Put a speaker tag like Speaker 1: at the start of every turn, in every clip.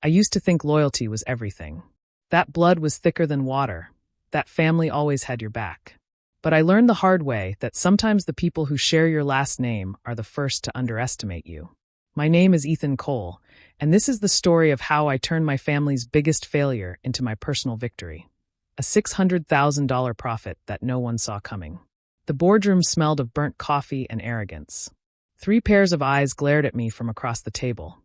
Speaker 1: I used to think loyalty was everything. That blood was thicker than water. That family always had your back. But I learned the hard way that sometimes the people who share your last name are the first to underestimate you. My name is Ethan Cole, and this is the story of how I turned my family's biggest failure into my personal victory. A $600,000 profit that no one saw coming. The boardroom smelled of burnt coffee and arrogance. 3 pairs of eyes glared at me from across the table.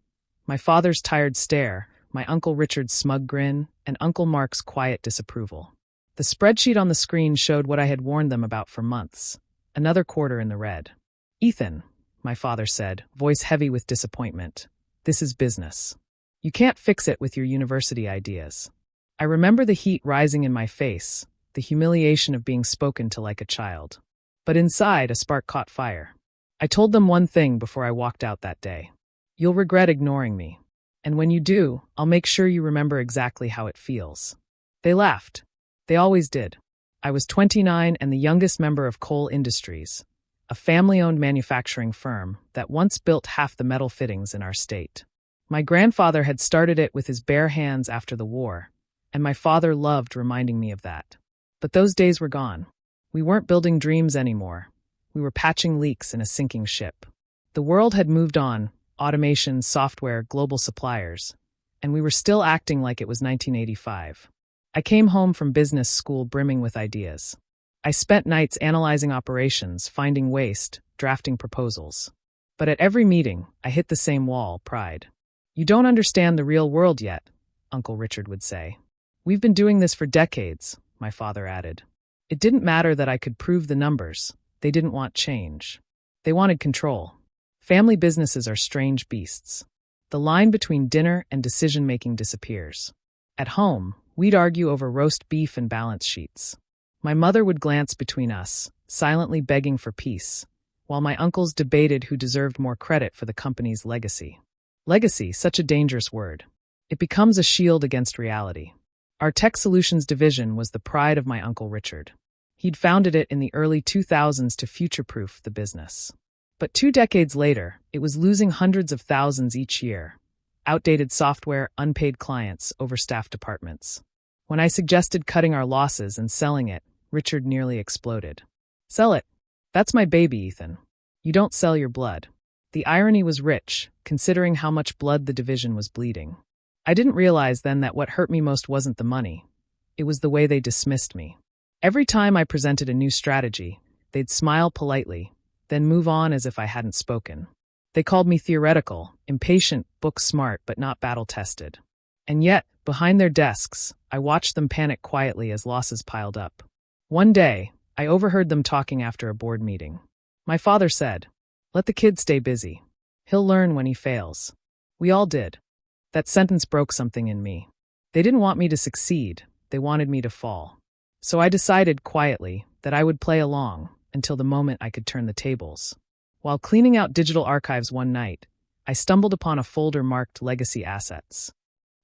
Speaker 1: My father's tired stare, my Uncle Richard's smug grin, and Uncle Mark's quiet disapproval. The spreadsheet on the screen showed what I had warned them about for months. Another quarter in the red. "Ethan," my father said, voice heavy with disappointment, "this is business. You can't fix it with your university ideas." I remember the heat rising in my face, the humiliation of being spoken to like a child. But inside, a spark caught fire. I told them one thing before I walked out that day. "You'll regret ignoring me. And when you do, I'll make sure you remember exactly how it feels." They laughed. They always did. I was 29 and the youngest member of Cole Industries, a family-owned manufacturing firm that once built half the metal fittings in our state. My grandfather had started it with his bare hands after the war, and my father loved reminding me of that. But those days were gone. We weren't building dreams anymore. We were patching leaks in a sinking ship. The world had moved on, automation, software, global suppliers, and we were still acting like it was 1985. I came home from business school brimming with ideas. I spent nights analyzing operations, finding waste, drafting proposals. But at every meeting, I hit the same wall, pride. "You don't understand the real world yet," Uncle Richard would say. "We've been doing this for decades," my father added. It didn't matter that I could prove the numbers. They didn't want change. They wanted control. Family businesses are strange beasts. The line between dinner and decision-making disappears. At home, we'd argue over roast beef and balance sheets. My mother would glance between us, silently begging for peace, while my uncles debated who deserved more credit for the company's legacy. Legacy, such a dangerous word. It becomes a shield against reality. Our Tech Solutions division was the pride of my Uncle Richard. He'd founded it in the early 2000s to future-proof the business. But 2 decades later, it was losing hundreds of thousands each year. Outdated software, unpaid clients, overstaffed departments. When I suggested cutting our losses and selling it, Richard nearly exploded. "Sell it. That's my baby, Ethan. You don't sell your blood." The irony was rich, considering how much blood the division was bleeding. I didn't realize then that what hurt me most wasn't the money. It was the way they dismissed me. Every time I presented a new strategy, they'd smile politely, then move on as if I hadn't spoken. They called me theoretical, impatient, book smart, but not battle-tested. And yet, behind their desks, I watched them panic quietly as losses piled up. One day, I overheard them talking after a board meeting. My father said, "Let the kid stay busy. He'll learn when he fails." We all did. That sentence broke something in me. They didn't want me to succeed, they wanted me to fall. So I decided quietly that I would play along until the moment I could turn the tables. While cleaning out digital archives one night, I stumbled upon a folder marked Legacy Assets.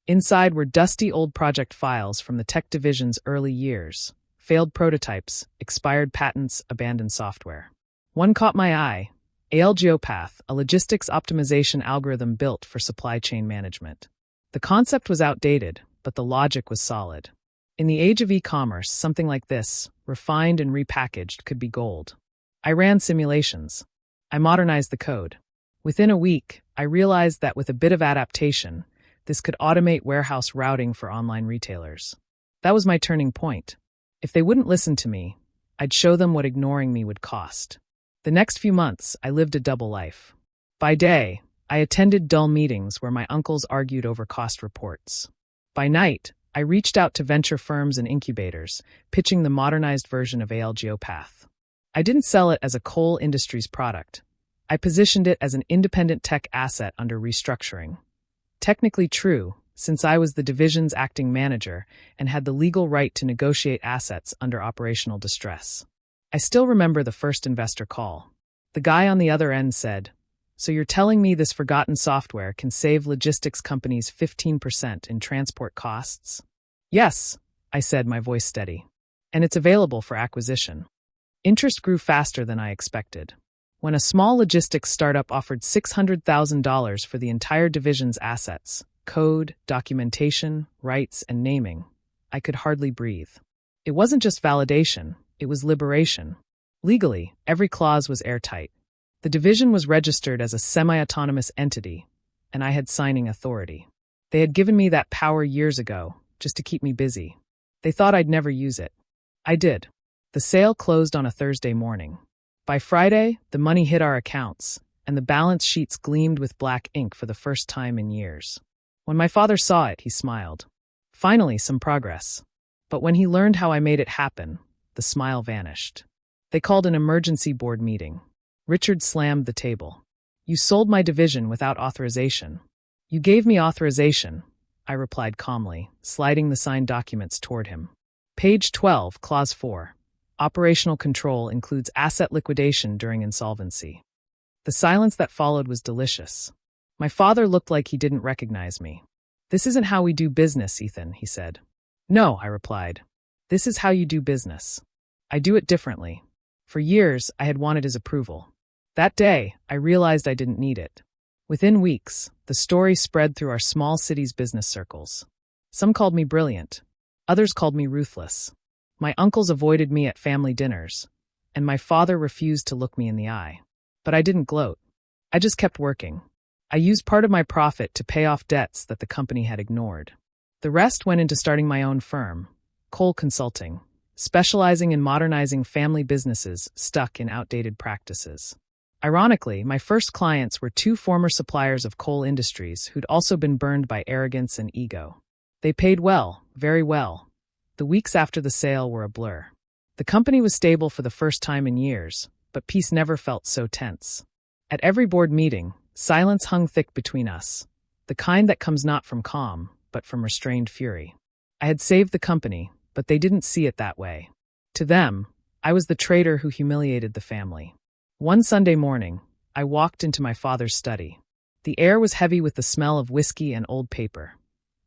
Speaker 1: Inside were dusty old project files from the tech division's early years, failed prototypes, expired patents, abandoned software. One caught my eye, ALGeopath, a logistics optimization algorithm built for supply chain management. The concept was outdated, but the logic was solid. In the age of e-commerce, something like this, refined and repackaged, could be gold. I ran simulations. I modernized the code. Within a week, I realized that with a bit of adaptation, this could automate warehouse routing for online retailers. That was my turning point. If they wouldn't listen to me, I'd show them what ignoring me would cost. The next few months, I lived a double life. By day, I attended dull meetings where my uncles argued over cost reports. By night, I reached out to venture firms and incubators, pitching the modernized version of ALGeopath. I didn't sell it as a Cole Industries product. I positioned it as an independent tech asset under restructuring. Technically true, since I was the division's acting manager and had the legal right to negotiate assets under operational distress. I still remember the first investor call. The guy on the other end said, "So you're telling me this forgotten software can save logistics companies 15% in transport costs?" "Yes," I said, my voice steady. "And it's available for acquisition." Interest grew faster than I expected. When a small logistics startup offered $600,000 for the entire division's assets, Code, documentation, rights, and naming. I could hardly breathe. It wasn't just validation, it was liberation. Legally, every clause was airtight. The division was registered as a semi-autonomous entity, and I had signing authority. They had given me that power years ago, just to keep me busy. They thought I'd never use it. I did. The sale closed on a Thursday morning. By Friday, the money hit our accounts, and the balance sheets gleamed with black ink for the first time in years. When my father saw it, he smiled. Finally, some progress. But when he learned how I made it happen, the smile vanished. They called an emergency board meeting. Richard slammed the table. You sold my division without authorization. You gave me authorization, I replied calmly, sliding the signed documents toward him. Page 12, Clause 4. Operational control includes asset liquidation during insolvency. The silence that followed was delicious. My father looked like he didn't recognize me. This isn't how we do business, Ethan, he said. No, I replied. This is how you do business. I do it differently. For years, I had wanted his approval. That day, I realized I didn't need it. Within weeks, the story spread through our small city's business circles. Some called me brilliant. Others called me ruthless. My uncles avoided me at family dinners, and my father refused to look me in the eye. But I didn't gloat. I just kept working. I used part of my profit to pay off debts that the company had ignored. The rest went into starting my own firm, Cole Consulting, specializing in modernizing family businesses stuck in outdated practices. Ironically, my first clients were two former suppliers of Cole Industries who'd also been burned by arrogance and ego. They paid well, very well. The weeks after the sale were a blur. The company was stable for the first time in years, but peace never felt so tense. At every board meeting, silence hung thick between us, the kind that comes not from calm, but from restrained fury. I had saved the company, but they didn't see it that way. To them, I was the traitor who humiliated the family. One Sunday morning, I walked into my father's study. The air was heavy with the smell of whiskey and old paper.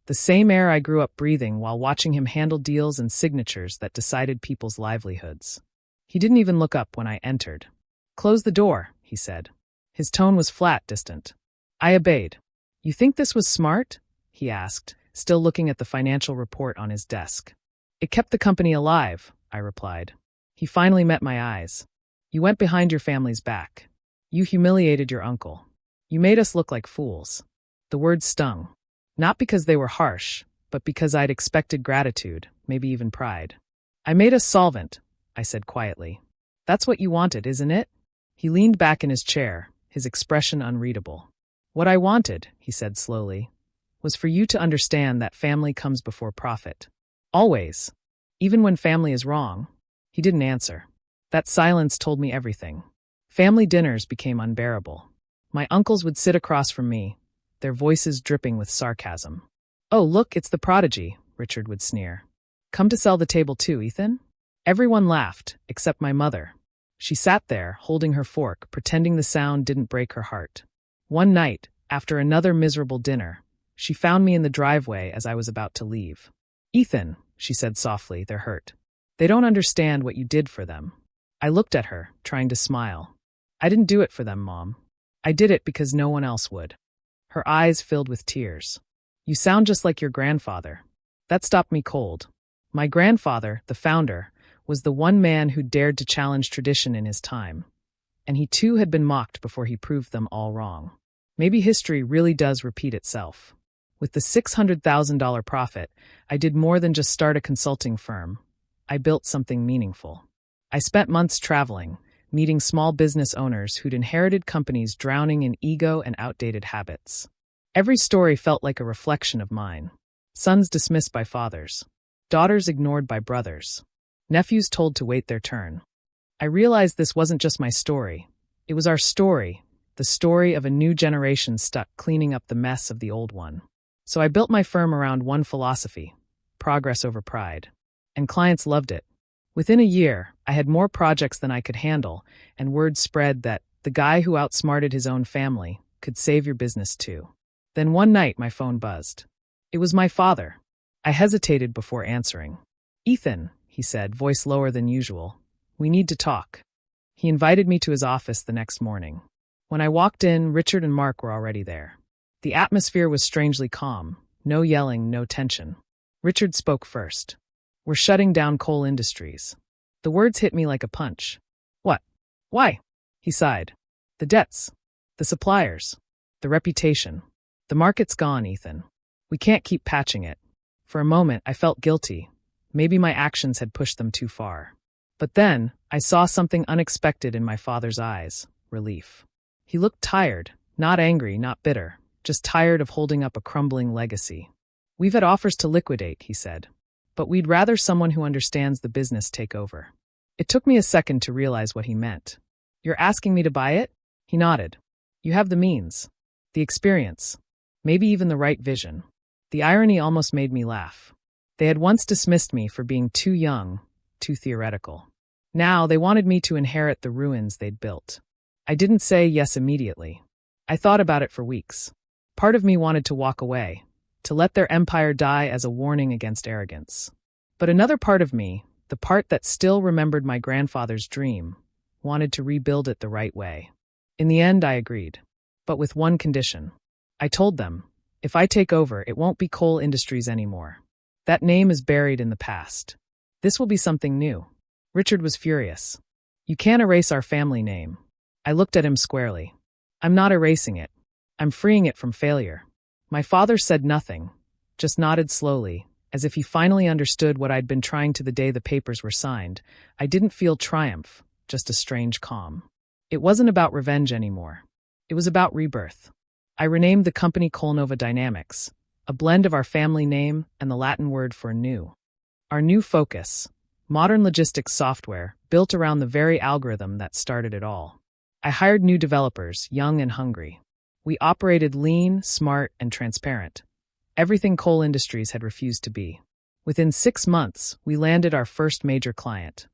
Speaker 1: The same air I grew up breathing while watching him handle deals and signatures that decided people's livelihoods. He didn't even look up when I entered. Close the door, he said. His tone was flat, distant. I obeyed. You think this was smart? He asked, still looking at the financial report on his desk. It kept the company alive, I replied. He finally met my eyes. You went behind your family's back. You humiliated your uncle. You made us look like fools. The words stung. Not because they were harsh, but because I'd expected gratitude, maybe even pride. I made us solvent, I said quietly. That's what you wanted, isn't it? He leaned back in his chair, his expression unreadable. What I wanted, he said slowly, was for you to understand that family comes before profit. Always. Even when family is wrong. He didn't answer. That silence told me everything. Family dinners became unbearable. My uncles would sit across from me, their voices dripping with sarcasm. Oh, look, it's the prodigy, Richard would sneer. Come to sell the table too, Ethan? Everyone laughed, except my mother. She sat there, holding her fork, pretending the sound didn't break her heart. One night, after another miserable dinner, she found me in the driveway as I was about to leave. Ethan, she said softly, they're hurt. They don't understand what you did for them. I looked at her, trying to smile. I didn't do it for them, Mom. I did it because no one else would. Her eyes filled with tears. You sound just like your grandfather. That stopped me cold. My grandfather, the founder, was the one man who dared to challenge tradition in his time. And he too had been mocked before he proved them all wrong. Maybe history really does repeat itself. With the $600,000 profit, I did more than just start a consulting firm. I built something meaningful. I spent months traveling, meeting small business owners who'd inherited companies drowning in ego and outdated habits. Every story felt like a reflection of mine. Sons dismissed by fathers. Daughters ignored by brothers. Nephews told to wait their turn. I realized this wasn't just my story. It was our story, the story of a new generation stuck cleaning up the mess of the old one. So I built my firm around one philosophy: progress over pride. And clients loved it. Within a year, I had more projects than I could handle, and word spread that the guy who outsmarted his own family could save your business too. Then one night my phone buzzed. It was my father. I hesitated before answering. Ethan, he said, voice lower than usual, we need to talk. He invited me to his office the next morning. When I walked in, Richard and Mark were already there. The atmosphere was strangely calm. No yelling, no tension. Richard spoke first. "We're shutting down coal industries." The words hit me like a punch. "What? Why?" He sighed. "The debts. The suppliers. The reputation. The market's gone, Ethan. We can't keep patching it." For a moment, I felt guilty. Maybe my actions had pushed them too far. But then, I saw something unexpected in my father's eyes. Relief. He looked tired, not angry, not bitter, just tired of holding up a crumbling legacy. "We've had offers to liquidate," he said. "But we'd rather someone who understands the business take over." It took me a second to realize what he meant. "You're asking me to buy it?" He nodded. "You have the means, the experience, maybe even the right vision." The irony almost made me laugh. They had once dismissed me for being too young, too theoretical. Now they wanted me to inherit the ruins they'd built. I didn't say yes immediately. I thought about it for weeks. Part of me wanted to walk away, to let their empire die as a warning against arrogance. But another part of me, the part that still remembered my grandfather's dream, wanted to rebuild it the right way. In the end, I agreed. But with one condition. I told them, if I take over, it won't be coal industries anymore. That name is buried in the past. This will be something new. Richard was furious. "You can't erase our family name." I looked at him squarely. "I'm not erasing it. I'm freeing it from failure." My father said nothing, just nodded slowly, as if he finally understood what I'd been trying to the day the papers were signed. I didn't feel triumph, just a strange calm. It wasn't about revenge anymore. It was about rebirth. I renamed the company Coalnova Dynamics, a blend of our family name and the Latin word for new. Our new focus, modern logistics software built around the very algorithm that started it all. I hired new developers, young and hungry. We operated lean, smart, and transparent. Everything coal industries had refused to be. Within 6 months, we landed our first major client,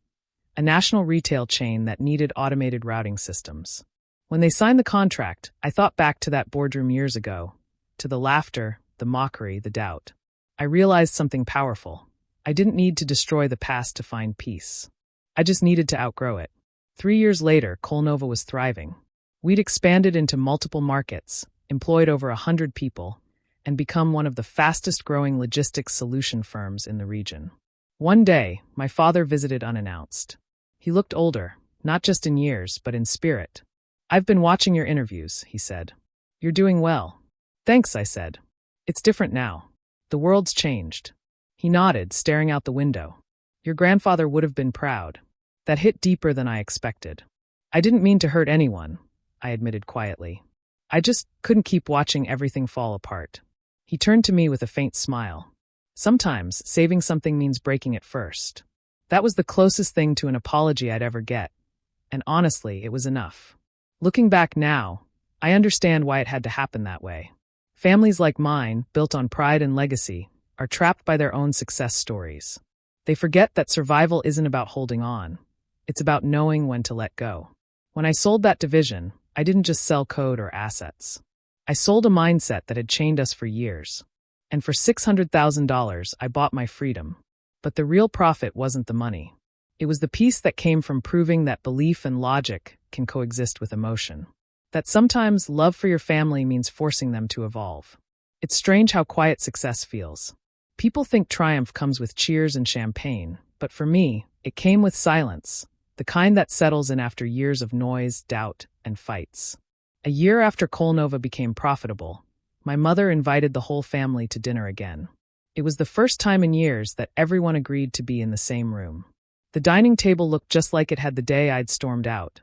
Speaker 1: a national retail chain that needed automated routing systems. When they signed the contract, I thought back to that boardroom years ago, to the laughter, the mockery, the doubt. I realized something powerful. I didn't need to destroy the past to find peace. I just needed to outgrow it. 3 years later, Coalnova was thriving. We'd expanded into multiple markets, employed over 100 people, and become one of the fastest-growing logistics solution firms in the region. One day, my father visited unannounced. He looked older, not just in years, but in spirit. "I've been watching your interviews," he said. "You're doing well." "Thanks," I said. "It's different now. The world's changed." He nodded, staring out the window. "Your grandfather would have been proud." That hit deeper than I expected. "I didn't mean to hurt anyone," I admitted quietly. "I just couldn't keep watching everything fall apart." He turned to me with a faint smile. "Sometimes saving something means breaking it first." That was the closest thing to an apology I'd ever get. And honestly, it was enough. Looking back now, I understand why it had to happen that way. Families like mine, built on pride and legacy, are trapped by their own success stories. They forget that survival isn't about holding on. It's about knowing when to let go. When I sold that division, I didn't just sell code or assets. I sold a mindset that had chained us for years. And for $600,000, I bought my freedom. But the real profit wasn't the money. It was the peace that came from proving that belief and logic can coexist with emotion. That sometimes love for your family means forcing them to evolve. It's strange how quiet success feels. People think triumph comes with cheers and champagne, but for me, it came with silence, the kind that settles in after years of noise, doubt, and fights. A year after Coalnova became profitable, my mother invited the whole family to dinner again. It was the first time in years that everyone agreed to be in the same room. The dining table looked just like it had the day I'd stormed out.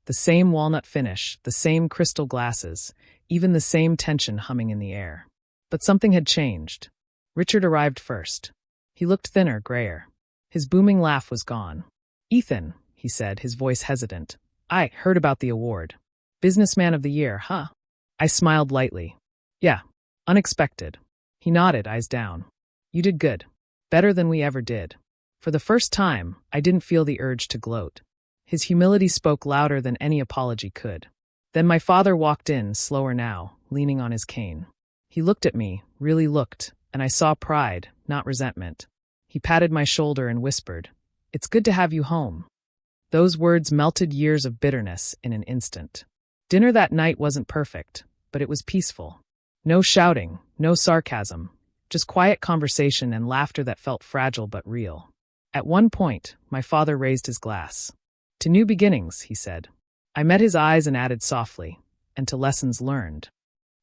Speaker 1: The same walnut finish, the same crystal glasses, even the same tension humming in the air. But something had changed. Richard arrived first. He looked thinner, grayer. His booming laugh was gone. "Ethan," he said, his voice hesitant. "I heard about the award. Businessman of the Year, huh?" I smiled lightly. "Yeah, unexpected." He nodded, eyes down. "You did good. Better than we ever did." For the first time, I didn't feel the urge to gloat. His humility spoke louder than any apology could. Then my father walked in, slower now, leaning on his cane. He looked at me, really looked, and I saw pride, not resentment. He patted my shoulder and whispered, "It's good to have you home." Those words melted years of bitterness in an instant. Dinner that night wasn't perfect, but it was peaceful. No shouting, no sarcasm, just quiet conversation and laughter that felt fragile but real. At one point, my father raised his glass. "To new beginnings," he said. I met his eyes and added softly, "and to lessons learned."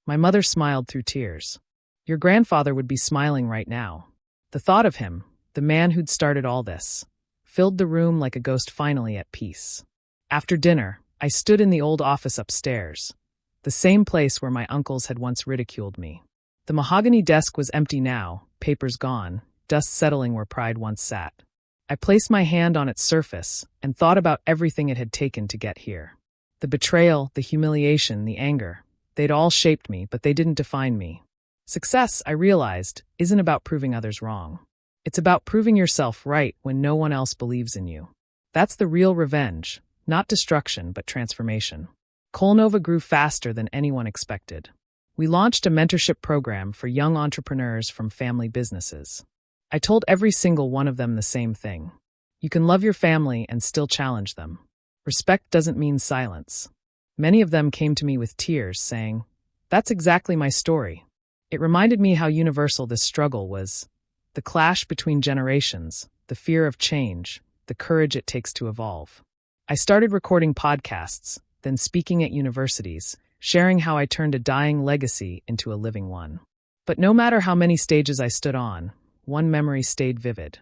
Speaker 1: My mother smiled through tears. Your grandfather would be smiling right now. The thought of him, the man who'd started all this, filled the room like a ghost finally at peace. After dinner, I stood in the old office upstairs, the same place where my uncles had once ridiculed me. The mahogany desk was empty now, papers gone, dust settling where pride once sat. I placed my hand on its surface and thought about everything it had taken to get here. The betrayal, the humiliation, the anger, they'd all shaped me, but they didn't define me. Success, I realized, isn't about proving others wrong. It's about proving yourself right when no one else believes in you. That's the real revenge, not destruction, but transformation. Kolnova grew faster than anyone expected. We launched a mentorship program for young entrepreneurs from family businesses. I told every single one of them the same thing. You can love your family and still challenge them. Respect doesn't mean silence. Many of them came to me with tears, saying, "That's exactly my story." It reminded me how universal this struggle was. The clash between generations, the fear of change, the courage it takes to evolve. I started recording podcasts, then speaking at universities, sharing how I turned a dying legacy into a living one. But no matter how many stages I stood on, one memory stayed vivid.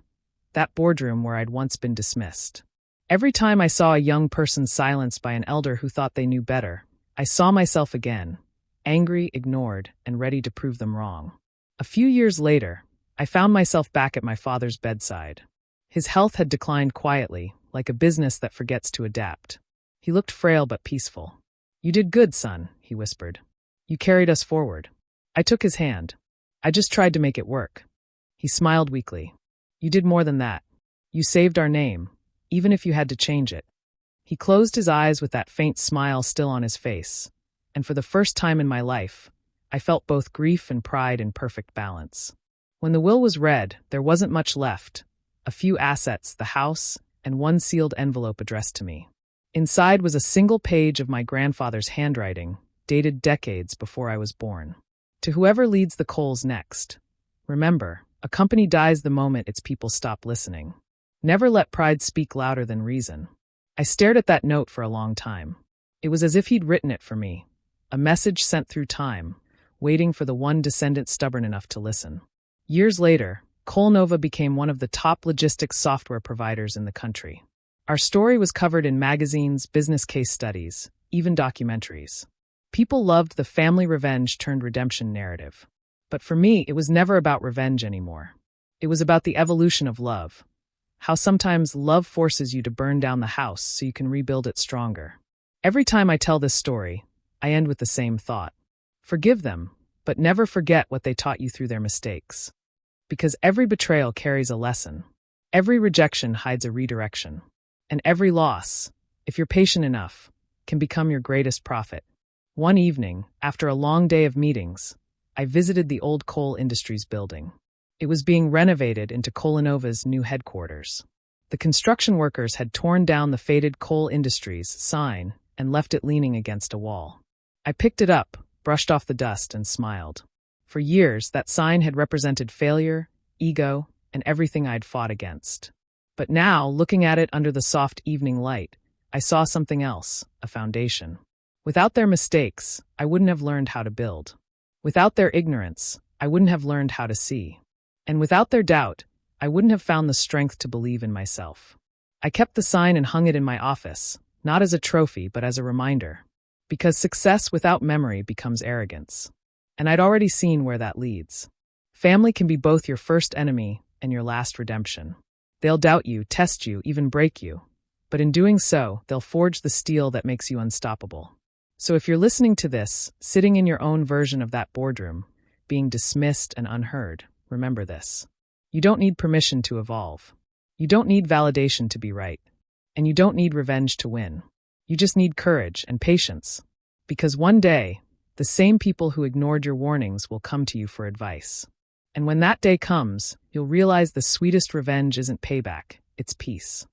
Speaker 1: That boardroom where I'd once been dismissed. Every time I saw a young person silenced by an elder who thought they knew better, I saw myself again, angry, ignored, and ready to prove them wrong. A few years later, I found myself back at my father's bedside. His health had declined quietly, like a business that forgets to adapt. He looked frail but peaceful. "You did good, son," he whispered. "You carried us forward." I took his hand. "I just tried to make it work." He smiled weakly. "You did more than that. You saved our name, even if you had to change it." He closed his eyes with that faint smile still on his face, and for the first time in my life, I felt both grief and pride in perfect balance. When the will was read, there wasn't much left. A few assets, the house, and one sealed envelope addressed to me. Inside was a single page of my grandfather's handwriting, dated decades before I was born. "To whoever leads the coals next. Remember, a company dies the moment its people stop listening. Never let pride speak louder than reason." I stared at that note for a long time. It was as if he'd written it for me, a message sent through time, waiting for the one descendant stubborn enough to listen. Years later, Kolnova became one of the top logistics software providers in the country. Our story was covered in magazines, business case studies, even documentaries. People loved the family revenge turned redemption narrative. But for me, it was never about revenge anymore. It was about the evolution of love. How sometimes love forces you to burn down the house so you can rebuild it stronger. Every time I tell this story, I end with the same thought. Forgive them, but never forget what they taught you through their mistakes. Because every betrayal carries a lesson. Every rejection hides a redirection. And every loss, if you're patient enough, can become your greatest profit. One evening, after a long day of meetings, I visited the old coal industries building. It was being renovated into Kolnova's new headquarters. The construction workers had torn down the faded Coal Industries sign and left it leaning against a wall. I picked it up, brushed off the dust, and smiled. For years, that sign had represented failure, ego, and everything I'd fought against. But now, looking at it under the soft evening light, I saw something else, a foundation. Without their mistakes, I wouldn't have learned how to build. Without their ignorance, I wouldn't have learned how to see. And without their doubt, I wouldn't have found the strength to believe in myself. I kept the sign and hung it in my office, not as a trophy, but as a reminder. Because success without memory becomes arrogance. And I'd already seen where that leads. Family can be both your first enemy and your last redemption. They'll doubt you, test you, even break you. But in doing so, they'll forge the steel that makes you unstoppable. So if you're listening to this, sitting in your own version of that boardroom, being dismissed and unheard, remember this. You don't need permission to evolve. You don't need validation to be right. And you don't need revenge to win. You just need courage and patience. Because one day, the same people who ignored your warnings will come to you for advice. And when that day comes, you'll realize the sweetest revenge isn't payback, it's peace.